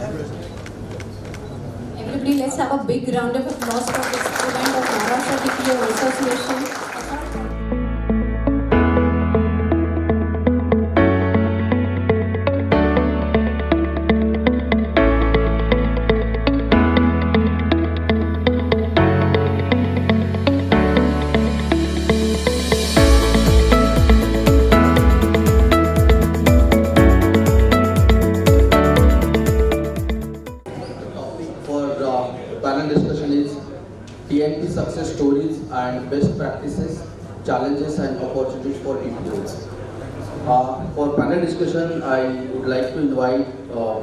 Everybody, let's have a big round of applause for this event of Maharashtra TPO Association. Success stories and best practices, challenges and opportunities for TPOs. For panel discussion, I would like to invite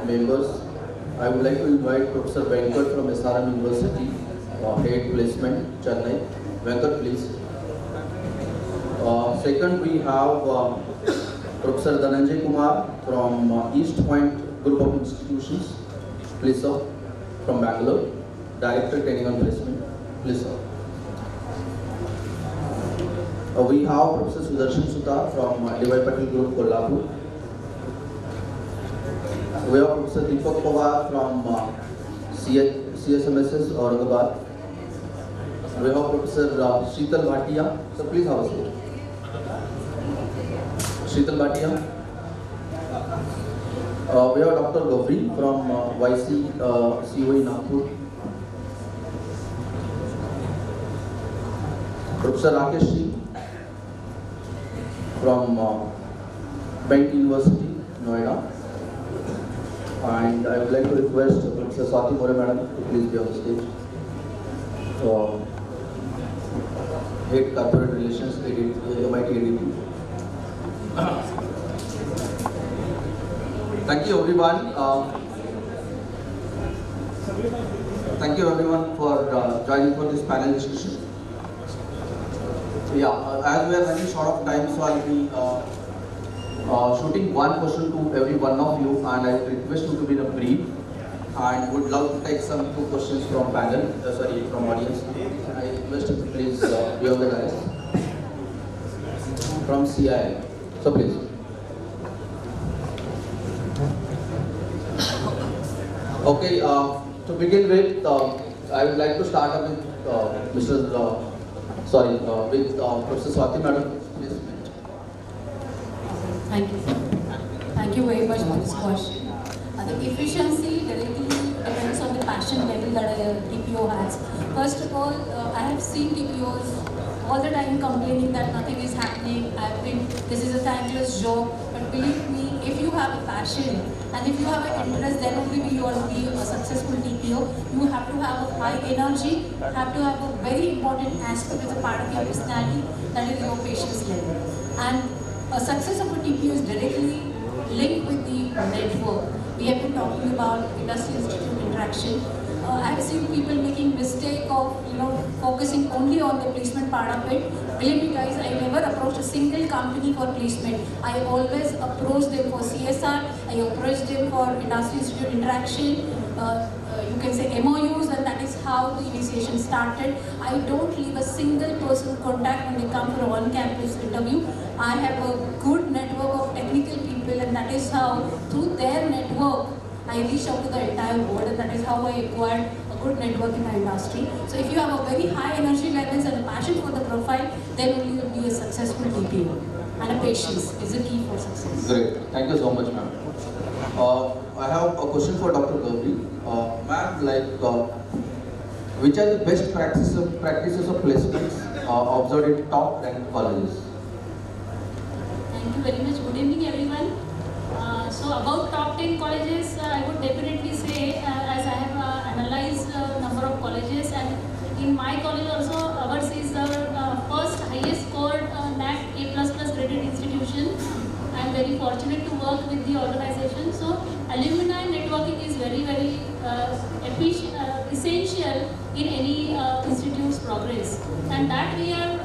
members. I would like to invite Professor Venkat from SRM University, Head Placement, Chennai. Venkat, please. Second, we have Professor Dhananjay Kumar from East Point Group of Institutions. Please, sir. From Bangalore, Director Training and Placement. Please, sir. We have Professor Sudarshan Sutta from DevelopmentProgram Group, Kolhapur. We have Professor Deepak from CSMSS, Aurangabad. We have Professor Sheetal Bhatia. So please have a seat. Sheetal Bhatia. We have Dr. Gowri from YC COE Nagpur. Professor Rakesh Shri from Bank University, Noida. And I would like to request Professor Swati More Madam to please be on the stage. Head Corporate Relations, MIT ADP. Thank you everyone. Thank you everyone for joining for this panel discussion. Yeah, as we are running short of time, so I'll be shooting one question to every one of you, and I would request you to be in a brief, and would love to take some two questions from panel, from audience. I request you to please be on the dais. From CIL, so please. Okay, to begin with, I would like to start up with with Professor Swati Madam. Please. Thank you. Thank you very much for this question. The efficiency directly depends on the passion level that a TPO has. First of all, I have seen TPOs all the time complaining that nothing is happening. This is a thankless job. But believe me, if you have a passion and if you have an interest, then only you will be a successful TPO. You have to have a high energy, have to have a very important aspect as a part of your personality, that is your patience level. And a success of a TPO is directly linked with the network. We have been talking about industry-institute interaction. I have seen people making mistake of focusing only on the placement part of it. Believe me guys, I never approached a single company for placement. I always approached them for CSR, I approached them for industry-institute interaction, you can say MOUs, and that is how the initiation started. I don't leave a single person contact when they come for a on-campus interview. I have a good network of technical people, and that is how, through their network, I reach out to the entire world, and that is how I acquired a good network in the industry. So if you have a very high energy levels and a passion for the profile, then only you will be a successful TPO. And a patience is a key for success. Great. Thank you so much, ma'am. I have a question for Dr. Gowri. Ma'am, which are the best practices of placements observed in top ranked colleges? Thank you very much. Good evening, everyone. So about top 10 colleges, I would definitely say, as I have analyzed a number of colleges, and in my college also, ours is the first highest scored NAC A++ graded institution. I am very fortunate to work with the organization. So alumni networking is very, very essential in any institute's progress. And that we are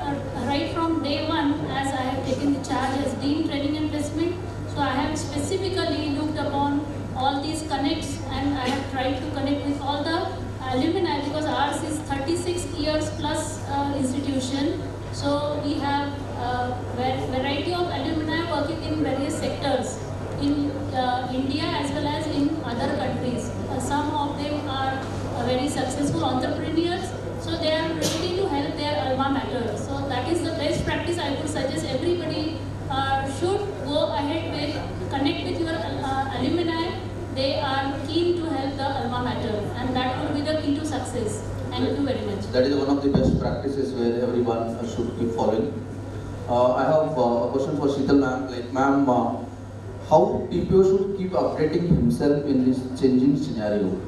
right from day one, as I have taken the charge as Dean Training and Placement. So I have specifically looked upon all these connects, and I have tried to connect with all the alumni, because ours is 36 years plus institution. So we have variety of alumni working in various sectors in India as well as in other countries. I would suggest everybody should go ahead with connect with your alumni. They are keen to help the alma mater, and that would be the key to success. Thank you very much. That is one of the best practices where everyone should keep following. I have a question for Sheetal ma'am. Like, ma'am, how TPO should keep updating himself in this changing scenario?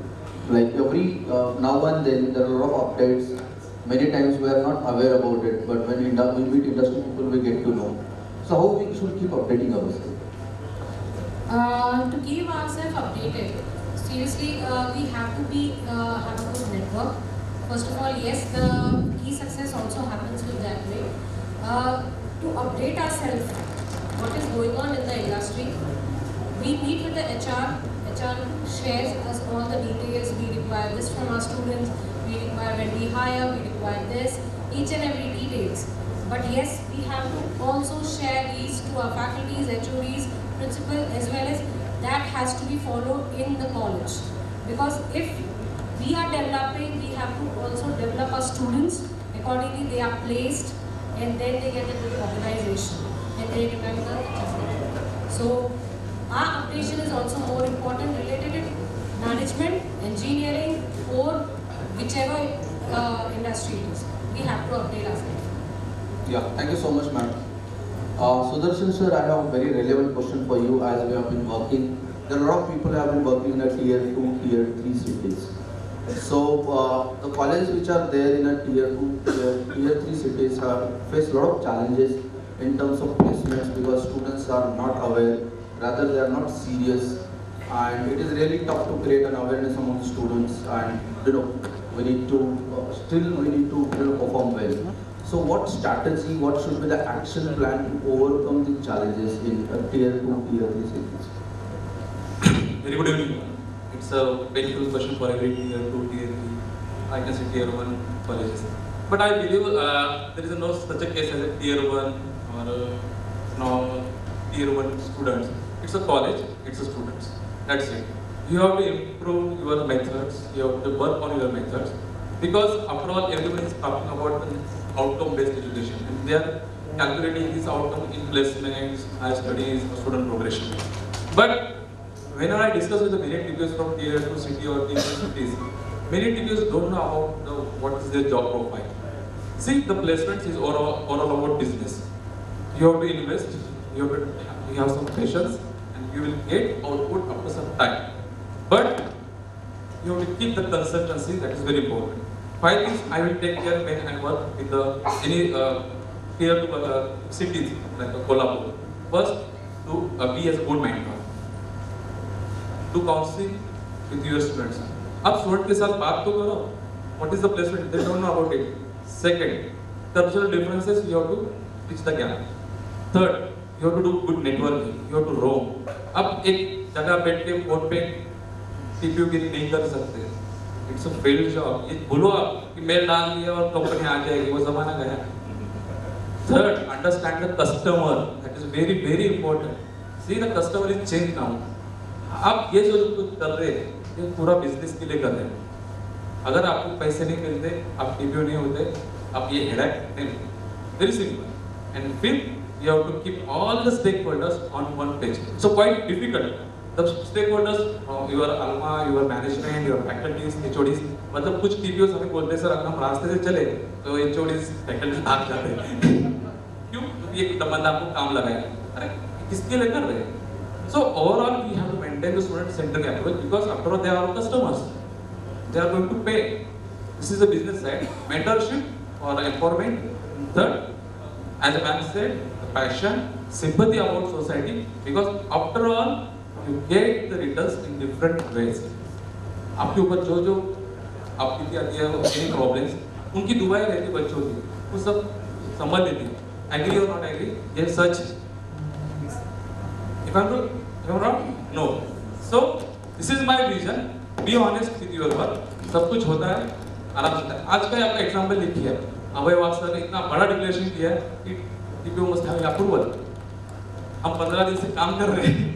Like every now and then there are a lot of updates. Many times we are not aware about it, but when we meet industry people, we get to know. So how we should keep updating ourselves? To keep ourselves updated, seriously, we have to have a good network. First of all, yes, the key success also happens with that way. To update ourselves, what is going on in the industry, we meet with the HR. HR shares us all the details. We require this from our students. We require when we hire. We require this, each and every details. But yes, we have to also share these to our faculties, HODs, principal, as well as that has to be followed in the college. Because if we are developing, we have to also develop our students. Accordingly, they are placed and then they get a good organization and they remember the So our updation is also more important related to management, engineering, or whichever industry it is. We have to update ourselves. Yeah, thank you so much, ma'am. Sudarshan sir, I have a very relevant question for you as we have been working. There are a lot of people who have been working in a tier 2, tier 3 cities. So the colleges which are there in a tier 2, tier 3 cities face a lot of challenges in terms of placements because students are not aware, rather they are not serious, and it is really tough to create an awareness among the students, and we need to perform well. So what strategy, what should be the action plan to overcome the challenges in tier 2, tier 3 cities? Very good evening. It's a painful question for every tier 2, tier 3, I can say tier 1 colleges. But I believe there is no such a case as a tier 1 or tier 1 students. It's a college, it's a students. That's it. You have to improve your methods, you have to work on your methods. Because after all, everyone is talking about outcome-based education. And they are calculating this outcome in placements, higher studies, student progression. But whenever I discuss with the many TPOs from tier 2 city or tier 2 cities, many TPOs don't know about what is their job profile. See, the placements is all about business. You have to invest, you have some patience, and you will get output after some time. But you have to keep the consistency, that is very important. 5 things I will take care when I work with any tier 2 cities like Kolhapur. First, to be as a good mentor. Do counseling with your students. अब student के साथ बात तो करो. What is the placement? They don't know about it. Second, cultural differences you have to bridge the gap. Third, you have to do good networking. You have to roam. अब एक जगह बैठ के फोन पे TPO गिरी नहीं कर सकते. It's a failed job. ये बोलो आप कि मेल डाल दिया और कंपनी आ जाएगी, वो ज़माना गया. Third, understand the customer. That is very very important. See, the customer is changed now. आप ये जो कुछ कर रहे हैं, ये पूरा बिजनेस के लिए कर रहे हैं. अगर आपको पैसे नहीं मिलते, आप TPO नहीं होते, आप ये हेडेक नहीं लेते. Very simple. And fifth, you have to keep all the stakeholders on one page. So quite difficult. The stakeholders, your alma, your management, your faculties, HODs, मतलब कुछ TPOs हमें बोलते हैं सर अगर हम रास्ते से चले तो HODs, faculties भाग जाते हैं. क्यों? क्योंकि एक बंदा आपको काम लगाएगा. अरे किसके लिए कर रहे हैं? So overall, we have to maintain the student-centric approach because after all, they are our customers. They are going to pay. This is the business side. Mentorship or empowerment. Third, as a man said, the passion, sympathy about society. Because after all, you get the returns in different ways. आपके ऊपर जो आपकी आती है any problems, उनकी दुआएं रहती बच्चों की, वो सब संभाल लेती है. Agree or not agree? Yes, such. If I'm wrong? No. So, this is my vision. Be honest with your work. सब कुछ होता है, आराम से. आज का आपका एग्जाम्पल लिखी है. अभय वाग सर ने इतना बड़ा डिक्लेरेशन किया है कि TPO must have approval. हम 15 दिन से काम कर रहे हैं,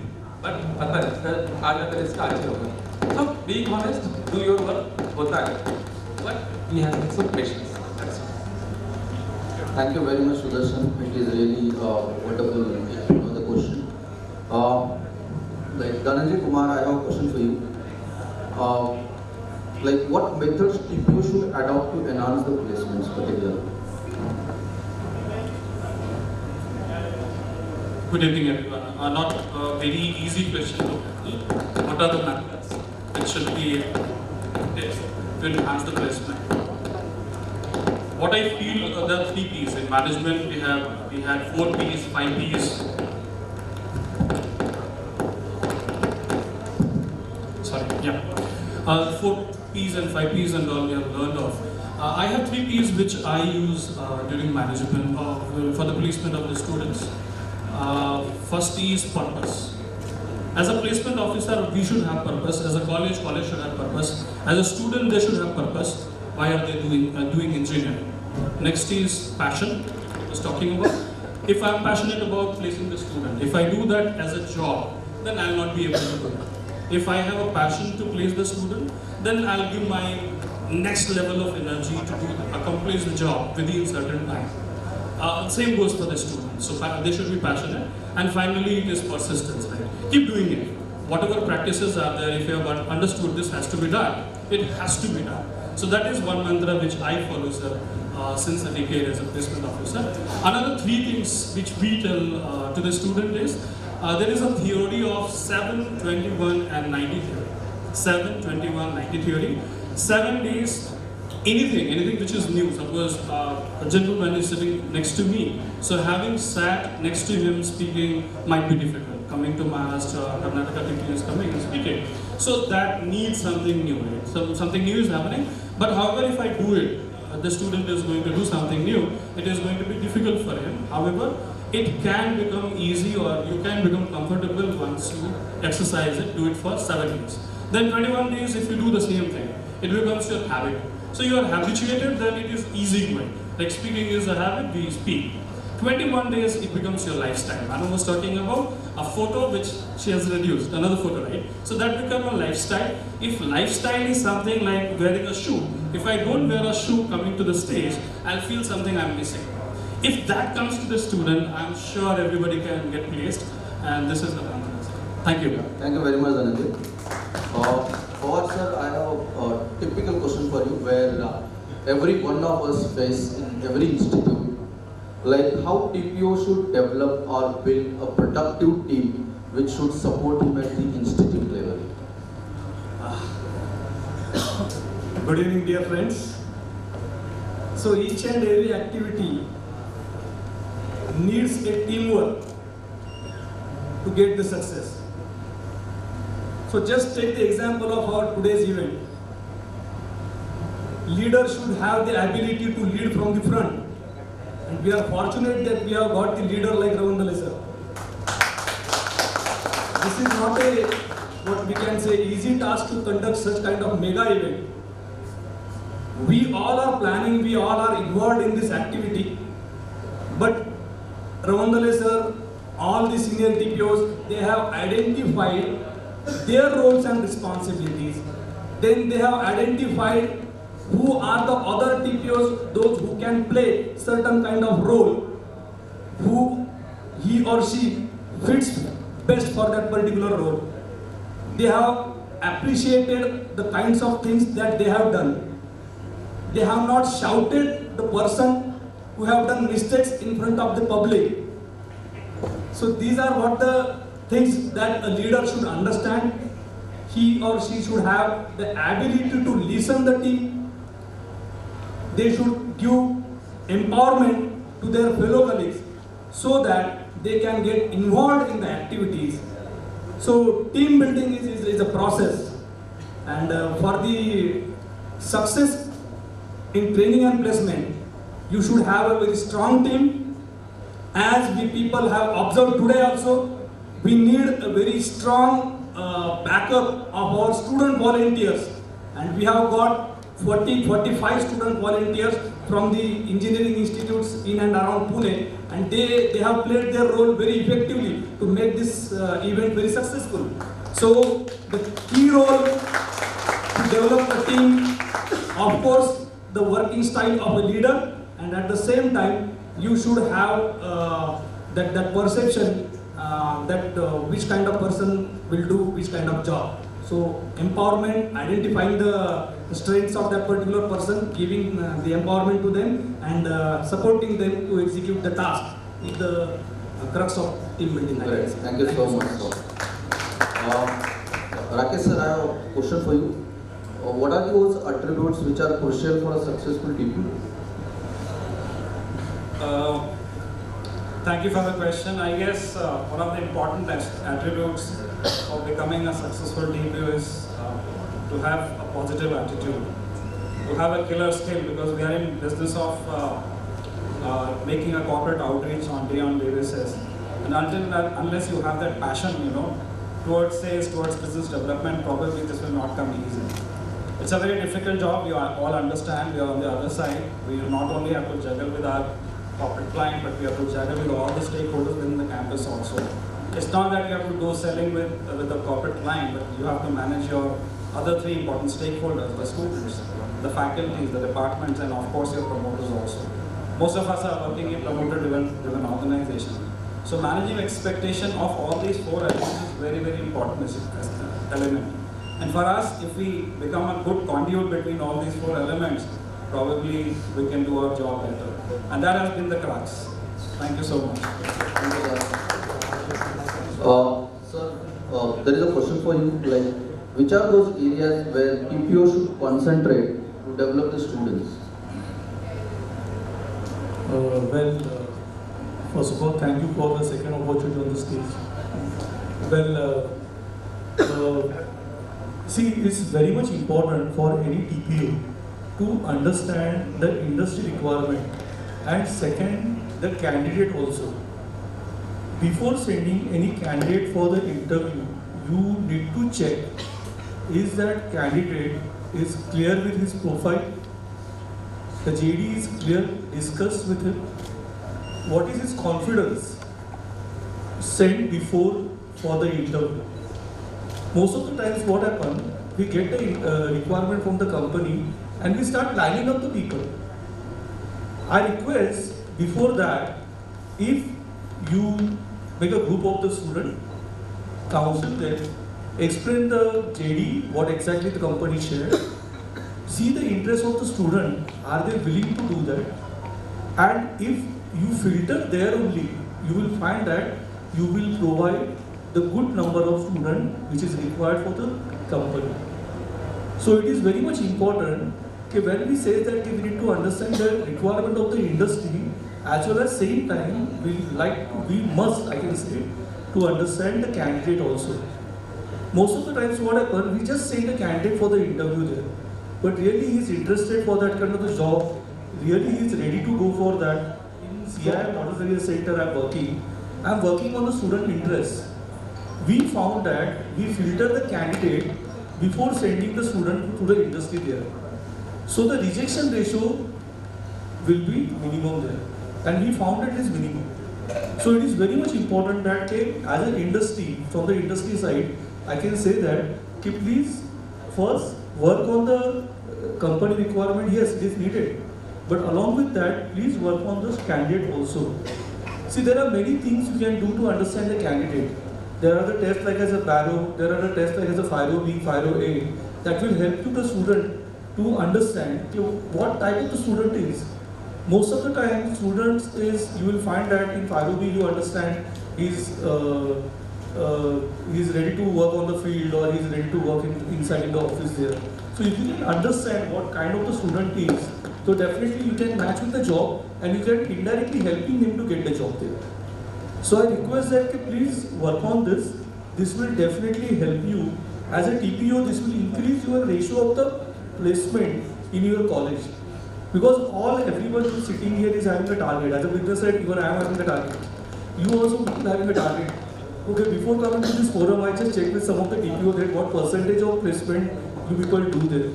but पता है सर आज अगर इसका अच्छा होगा. So, being honest, do your work होता है. But we have some patience. That's it. Thank you very much, Sudarshan. It is really wonderful the question. Like Dhananjay Kumar, I have a question for you. Like what methods TPO should adopt to enhance the placements particularly? Good evening, everyone. Not a very easy question to handle. What are the methods which should be to enhance the placement? What I feel there are 3 P's. In management, we had 4 P's, 5 P's. Sorry, yeah. 4 P's and 5 P's and all we have learned of. I have 3 P's which I use during management for the placement of the students. First is purpose. As a placement officer, we should have purpose. As a college should have purpose. As a student, they should have purpose. Why are they doing engineering? Next is passion. I was talking about. If I'm passionate about placing the student, if I do that as a job, then I'll not be able to do it. If I have a passion to place the student, then I'll give my next level of energy to accomplish the job within certain time. Same goes for the students. So they should be passionate. And finally, it is persistence. Right? Keep doing it. Whatever practices are there, if you have understood this has to be done, it has to be done. So that is one mantra which I follow, sir, since a decade as a placement officer. Another 3 things which we tell to the student is, there is a theory of 7, 21 and 90 theory. 7, 21, 90 theory. 7 days, anything which is new. Suppose a gentleman is sitting next to me. So having sat next to him speaking might be difficult. Coming to Maharashtra, Karnataka TPO is coming and speaking. So that needs something new, right? So something new is happening. But however, if I do it, the student is going to do something new, it is going to be difficult for him. However, it can become easy or you can become comfortable once you exercise it, do it for 7 days. Then 21 days, if you do the same thing, it becomes your habit. So you are habituated, then it is easy going. Like speaking is a habit, we speak. 21 days, it becomes your lifestyle. Anna was talking about a photo which she has reduced, another photo, right? So that becomes a lifestyle. If lifestyle is something like wearing a shoe, if I don't wear a shoe coming to the stage, I'll feel something I'm missing. If that comes to the student, I'm sure everybody can get placed, and this is the answer. Thank you. Thank you very much, Dhananjay. For sir, I have a typical question for you where every one of us face in every institute. Like how TPO should develop or build a productive team which should support him at the institute level. Good evening, dear friends. So each and every activity needs a teamwork to get the success. So just take the example of our today's event. Leaders should have the ability to lead from the front. And we are fortunate that we have got the leader like Virendra sir. This is not a, what we can say, easy task to conduct such kind of mega event. We all are planning, we all are involved in this activity. But Virendra sir, all the senior TPOs, they have identified their roles and responsibilities. Then they have identified who are the other TPOs, those who can play certain kind of role, who he or she fits best for that particular role. They have appreciated the kinds of things that they have done. They have not shouted the person who have done mistakes in front of the public. So these are what the things that a leader should understand. He or she should have the ability to listen the team. They should give empowerment to their fellow colleagues so that they can get involved in the activities. So team building is a process, and for the success in training and placement, you should have a very strong team. As we people have observed today also, we need a very strong backup of our student volunteers, and we have got 40-45 student volunteers from the engineering institutes in and around Pune, and they have played their role very effectively to make this event very successful. So the key role to develop a team, of course, the working style of a leader, and at the same time you should have that perception that which kind of person will do which kind of job. So empowerment, identifying the strengths of that particular person, giving the empowerment to them and supporting them to execute the task is the crux of team building. Great. Thank you so much, sir. Rakesh sir, I have a question for you. What are those attributes which are crucial for a successful TPO? Thank you for the question. I guess one of the important attributes of becoming a successful TPO is to have a positive attitude, to have a killer skill, because we are in business of making a corporate outreach on day basis. And unless you have that passion, towards sales, towards business development, probably this will not come easy. It's a very difficult job. We all understand. We are on the other side. We not only have to juggle with our corporate client, but we have to juggle with all the stakeholders within the campus also. It's not that you have to go selling with the corporate client, but you have to manage your other three important stakeholders, the students, the faculties, the departments, and of course your promoters also. Most of us are working in promoter-driven organization. So managing expectation of all these four elements is very, very important element. And for us, if we become a good conduit between all these four elements, probably we can do our job better. And that has been the crux. Thank you so much. Thank you, sir. Sir, there is a question for you. Like, which are those areas where TPO should concentrate to develop the students? First of all, thank you for the second opportunity on the stage. See, it's very much important for any TPO to understand the industry requirement, and second, the candidate also. Before sending any candidate for the interview, you need to check, is that candidate is clear with his profile, the JD is clear, discuss with him, what is his confidence, send before for the interview. Most of the times what happens, we get the requirement from the company and we start lining up the people. I request before that, if you make a group of the student, counsel them, explain the JD, what exactly the company shared, see the interest of the student, are they willing to do that? And if you filter there only, you will find that you will provide the good number of students which is required for the company. So it is very much important that when we say that we need to understand the requirement of the industry, as well as same time we must, I can say, to understand the candidate also. Most of the times what happens, we just send a candidate for the interview there, but really he is interested for that kind of the job, really he is ready to go for that. In CII Model Career Center I'm working on the student interest. We found that we filter the candidate before sending the student to the industry there. So the rejection ratio will be minimum there, and we found it is minimum. So it is very much important that as an industry, from the industry side, I can say that please first work on the company requirement. Yes, it is needed, but along with that, please work on the candidate also. See, there are many things you can do to understand the candidate. There are the tests like as a BATU, there are the tests like as a FIRO-B, FIRO-A, that will help you the student to understand what type of the student is. Most of the time, students is, you will find that in FIRO-B you understand he's ready to work on the field, or he's ready to work inside in the office there. So if you can understand what kind of the student is, so definitely you can match with the job and you can indirectly helping him to get the job there. So I request that please work on this. This will definitely help you. As a TPO, this will increase your ratio of the placement in your college. Because everyone who is sitting here is having a target. As a business side, even I am having a target. You also having a target. Okay, before coming to this forum, I just checked with some of the TPO that what percentage of placement you people do there.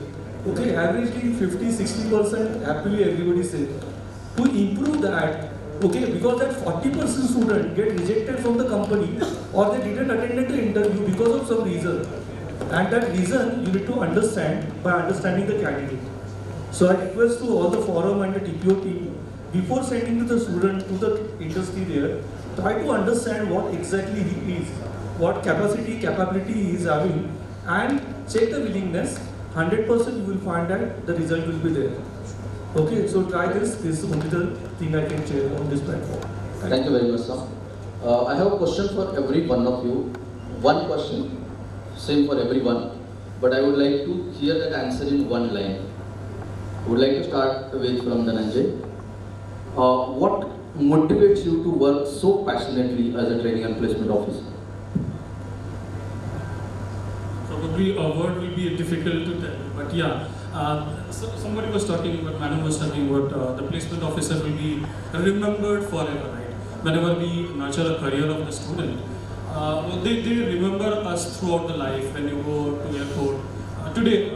Okay, averagely 50-60%, happily everybody says. To improve that, okay, because that 40% student get rejected from the company, or they didn't attend the interview because of some reason. And that reason you need to understand by understanding the candidate. So I request to all the forum and the TPO team, before sending to the student to the industry there, try to understand what exactly he is, what capability he is having, and check the willingness. 100% you will find that the result will be there. Okay, so try this. This is only the thing I can share on this platform. Thank you very much, sir. I have a question for every one of you. One question, same for everyone, but I would like to hear that answer in one line. I would like to start with from Dhananjay. What motivates you to work so passionately as a training and placement officer? Probably a word will be difficult to tell, but yeah. So somebody was talking, but Manu was talking about the placement officer will be remembered forever, right? Whenever we nurture a career of the student, they remember us throughout the life. When you go to airport, today,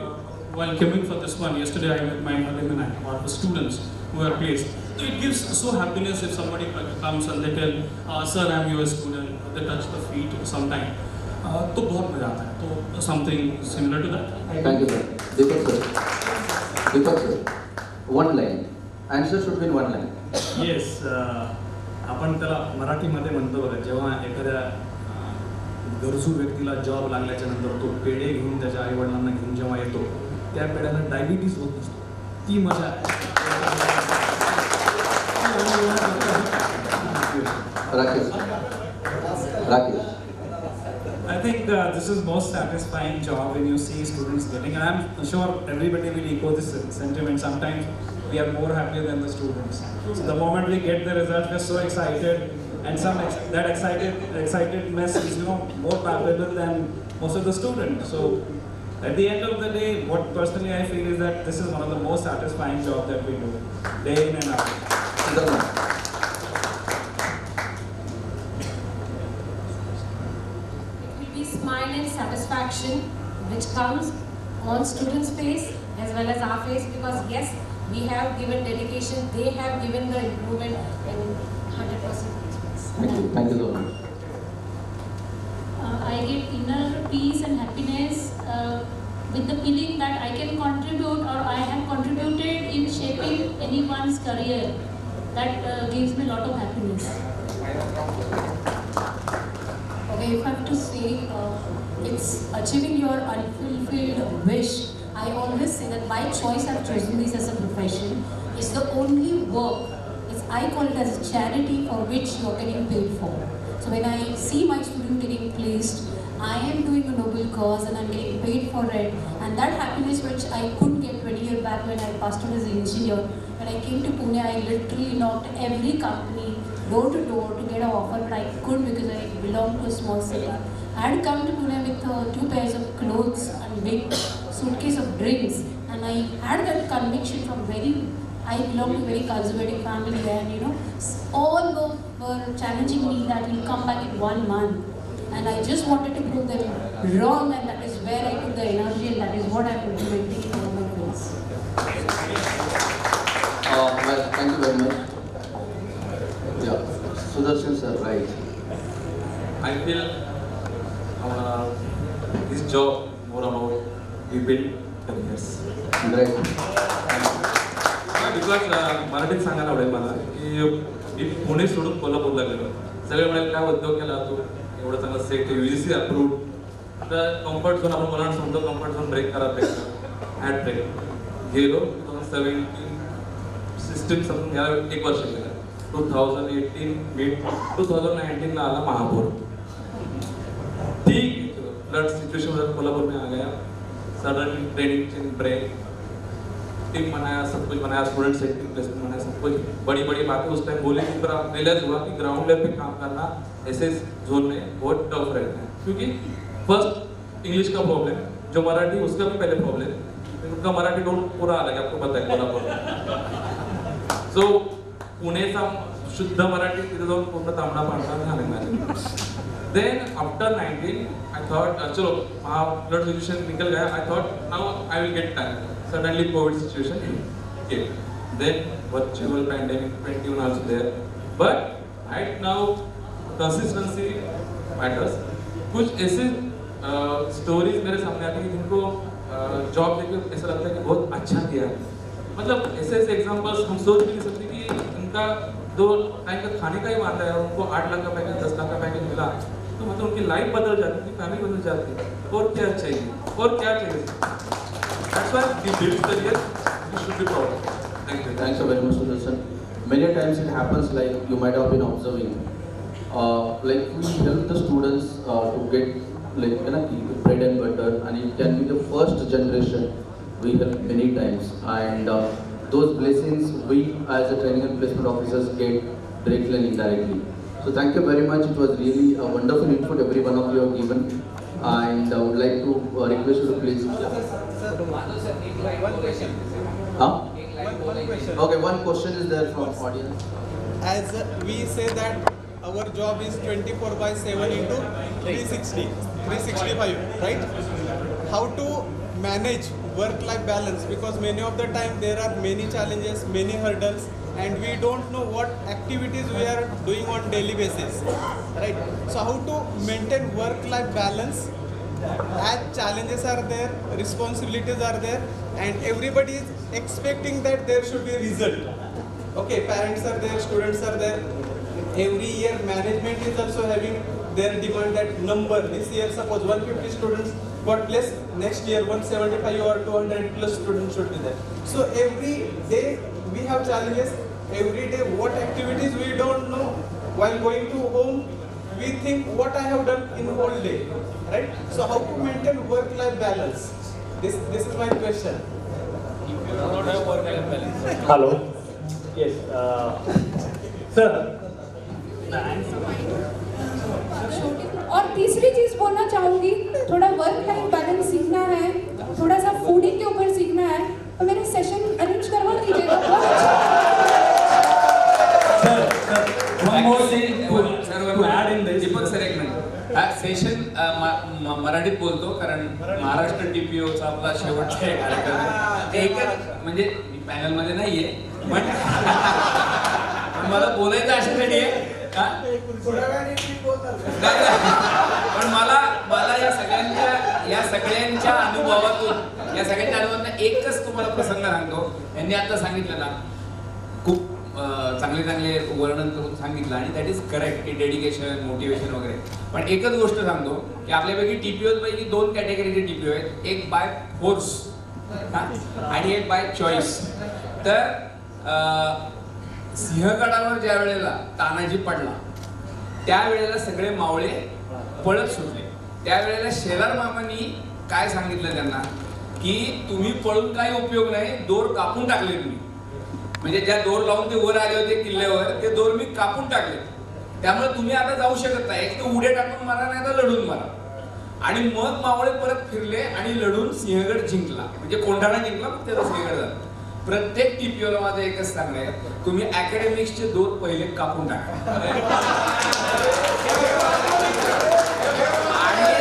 while coming for this one, yesterday I met my alumni or the students who are placed. So it gives so happiness if somebody comes and they tell, sir, I'm your student. They touch the feet sometime. तो बहुत मजा आता है. तो something similar to that. Thank you, sir. Deepak sir. Deepak sir. One line. Answer should be in one line. Yes आपण त्याला मराठीमध्ये म्हणतो बघा, जेव्हा एखाद्या गरजू व्यक्तीला जॉब लागल्याच्या नंतर तो पेढे घेऊन त्याच्या आईवडिलांना घेऊन जेव्हा येतो, त्या पेढ्याला डायबिटीज होत नसतो. ती मजा Rakesh. I think this is most satisfying job when you see students getting, and I'm sure everybody will echo this sentiment. Sometimes we are more happy than the students. So the moment we get the result, we're so excited, and that excitedness is more palpable than most of the students. So at the end of the day, what personally I feel is that this is one of the most satisfying job that we do, day in and out. Smile and satisfaction which comes on students' face as well as our face, because yes, we have given dedication, they have given the improvement in 100%. Thank you so much. I get inner peace and happiness with the feeling that I can contribute or I have contributed in shaping anyone's career. That gives me a lot of happiness. Okay, if I have to say, it's achieving your unfulfilled wish. I always say that by choice I've chosen this as a profession. It's the only work, I call it as a charity for which you are getting paid for. So when I see my student getting placed, I am doing a noble cause and I'm getting paid for it. And that happiness which I couldn't get 20 years back when I passed out as an engineer. When I came to Pune, I literally knocked every company door to door to get an offer, but I couldn't because I belonged to a small city. I had come to Pune with 2 pairs of clothes and big suitcase of drinks, and I had that conviction from I belong to a very conservative family, and all were challenging me that we'll come back in 1 month. And I just wanted to prove them wrong, and that is where I took the energy, and that is what I'm implementing in all my goals. Well, thank you very much. Yeah, Sudarshan sir, right. I feel this job more about we build careers. Great. Because मराठीत सांगायला आवडेल मला की मी पुणे सोडून कोल्हापूरला गेलो. सगळे म्हणाले काय उद्योग केला तू, एवढं चांगलं सेट UGC अप्रूव्ड. तर कम्फर्ट झोन आपण मुलांना सांगतो, कम्फर्ट झोन ब्रेक करा, ॲट ब्रेक गेलो. 2017 सिस्टीम समजून घ्या, 1 वर्ष गेलं. 2018 मिड 2019 आला महापौर. ठीक फ्लड सिचुएशन कोल्हापुर में आ गया. सडनली ट्रेनिंग ब्रेक, टीम बनाया, सब कुछ बनाया, स्टूडेंट सेटिंग प्लेसमेंट बनाया, सब कुछ बड़ी बड़ी बातें उस टाइम बोली थी, पर रियलाइज हुआ कि ग्राउंड लेवल पे काम करना ऐसे जोन में बहुत टफ रहता है. क्योंकि फर्स्ट इंग्लिश का प्रॉब्लम, जो मराठी उसका भी पहले प्रॉब्लम, उनका मराठी टोन पूरा अलग है, आपको पता है कोल्हापूर. सो पुणेचा शुद्ध मराठी तिथे जाऊन पूर्ण तांबडा पांढरा झालेला. Then after 19, I thought, चलो फ्लड सिचुएशन निकल गया. I thought now I will get time. Suddenly COVID situation came. Then virtual pandemic 21 also there. But right now consistency matters. कुछ ऐसे स्टोरीज मेरे सामने आती हैं जिनको जॉब देकर ऐसा लगता है कि बहुत अच्छा किया. मतलब ऐसे एग्जांपल्स हम सोच भी नहीं सकते कि उनका 2 टाइम का खाने का ही वादा है, उनको 8 लाख का पैकेज 10 लाख का पैकेज मिला, तो मतलब उनकी लाइफ बदल जाती, उनकी फैमिली बदल जाती है। और क्या चाहिए, और क्या चाहिए? That's why we built the career, we should be proud. Thank you. Thanks very much, Sudarshan. Many times it happens like you might have been observing. Like we help the students to get like bread and butter, and it can be the first generation we help many times, and those blessings we as a training and placement officers get directly and indirectly. So thank you very much. It was really a wonderful input every one of you have given, and I would like to request you to please. One question. Huh? One question. Okay, one question is there from audience. As we say that our job is 24/7 into 365, right? How to manage work-life balance? Because many of the time there are many challenges, many hurdles, and we don't know what activities we are doing on daily basis, right? So how to maintain work-life balance as challenges are there, responsibilities are there, and everybody is expecting that there should be a result. Okay, parents are there, students are there. Every year management is also having their demand that number. This year suppose 150 students got placed, next year 175 or 200 plus students should be there. So every day we have challenges. Every day what activities we don't know. While going to home, we think what I have done in whole day, right? So how to maintain work-life balance? This is my question. Hello. Yes. Sir. और तीसरी चीज बोलना चाहूंगी, थोड़ा work life balance सीखना है, थोड़ा सा फूडिंग के ऊपर सीखना है, तो मेरे सेशन अरेंज करवा दीजिएगा। One more thing to add in this. Deepak sir एक मिनिट, हा सेशन मराठीत बोलतो कारण महाराष्ट्र TPOचा आपला शेवटचा कार्यक्रम आहे. एकच म्हणजे पॅनल मध्ये नाहीये, पण मला बोलायचं अशासाठी आहे पण मला या सगळ्यांच्या अनुभवातून एकच तुम्हाला प्रसंग सांगतो. यांनी आता सांगितलं ना, खूप चांगले वर्णन करून सांगितलं आणि दॅट इज करेक्ट की डेडिकेशन, मोटिवेशन वगैरे. पण एकच गोष्ट सांगतो की आपल्यापैकी TPOs पैकी 2 कॅटेगरीचे TPO आहेत, एक बाय फोर्स आणि एक बाय चॉईस. तर सिंहगडावर ज्या वेळेला तानाजी पडला त्यावेळेला सगळे मावळे पळत सुटले. त्यावेळेला शेलार मामांनी काय सांगितलं त्यांना की तुम्ही पळून काही उपयोग नाही, दोर कापून टाकले तुम्ही. म्हणजे ज्या दोर लावून ते वर आले होते किल्ल्यावर, ते दोर मी कापून टाकले. त्यामुळे तुम्ही आता जाऊ शकत नाही, एक तर उड्या टाकून मारा नाही तर लढून मारा. आणि मग मावळे परत फिरले आणि लढून सिंहगड जिंकला. म्हणजे कोंढाणा जिंकला, मग त्याचा सिंहगड झाला. प्रत्येक TPOला माझं एकच सांगणं आहे, तुम्ही अकॅडमिक्सचे दोर पहिले कापून टाका. आणि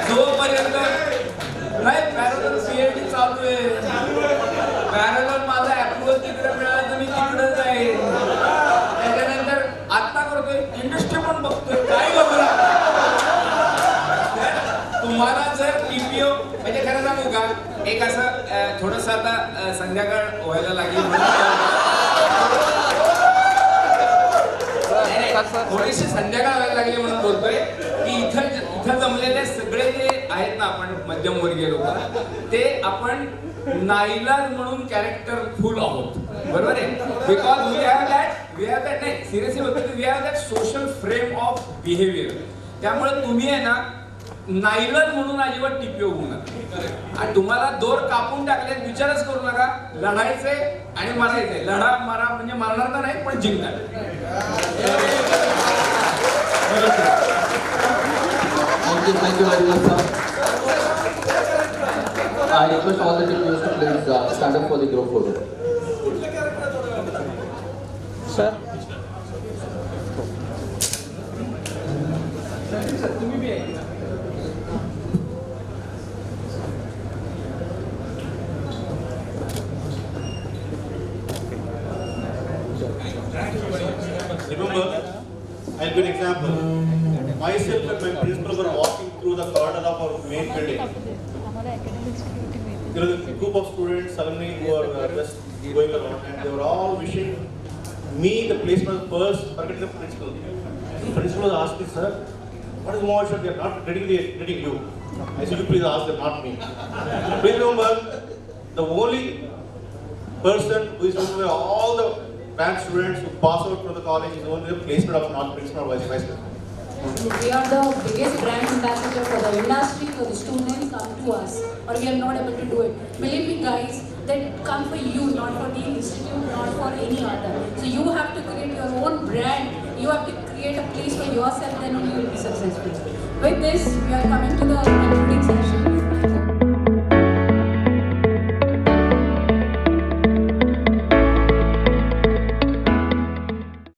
जोपर्यंत नाही पॅरलल PhD चालू आहे, पॅरलल माझा अप्रुव्हल तिकडे मिळाला तर मी तिकडे जाईल. त्याच्यानंतर आता करतोय, इंडस्ट्री पण बघतोय, काय बघा. तुम्हाला जर TPO म्हणजे खरं सांगू का, एक असं थोडंसं आता संध्याकाळ व्हायला लागली थोडीशी संध्याकाळ व्हायला लागली म्हणून बोलतोय की इथं जमलेले सगळे जे आहेत ना आपण मध्यमवर्गीय लोक, ते आपण नाईलाज म्हणून कॅरेक्टरफुल आहोत, बरोबर आहे. बिकॉज वी हॅव दॅट नाही सिरियसली बोलतो, we have that social frame of behaviour. त्यामुळे तुम्ही आहे ना नाईलाज म्हणून अजिबात TPO होऊ नका. आणि तुम्हाला दोर कापून टाकले, विचारच करू नका, लढायचे आणि मारायचे. लढा मारा म्हणजे मारणार तर नाही पण जिंकणार. Thank you very much, sir. I request all the TPOs to please stand up for the group photo. Sir. Remember, I'll give an example. Myself and my principal were walking through the corridor of our main building. There was a group of students, alumni who were just going around, and they were all wishing me, the placement first, forget the principal. The principal asked me, sir, what is more sure they are not getting you? I said, you please ask them, not me. Please remember, the only person who is going to be all the band students who pass out from the college is only the placement of not principal or vice principal. We are the biggest brand ambassador for the industry, for the students come to us, or we are not able to do it. Believe me guys, that come for you, not for the institute, not for any other. So you have to create your own brand, you have to create a place for yourself, then only you will be successful. With this, we are coming to the concluding session.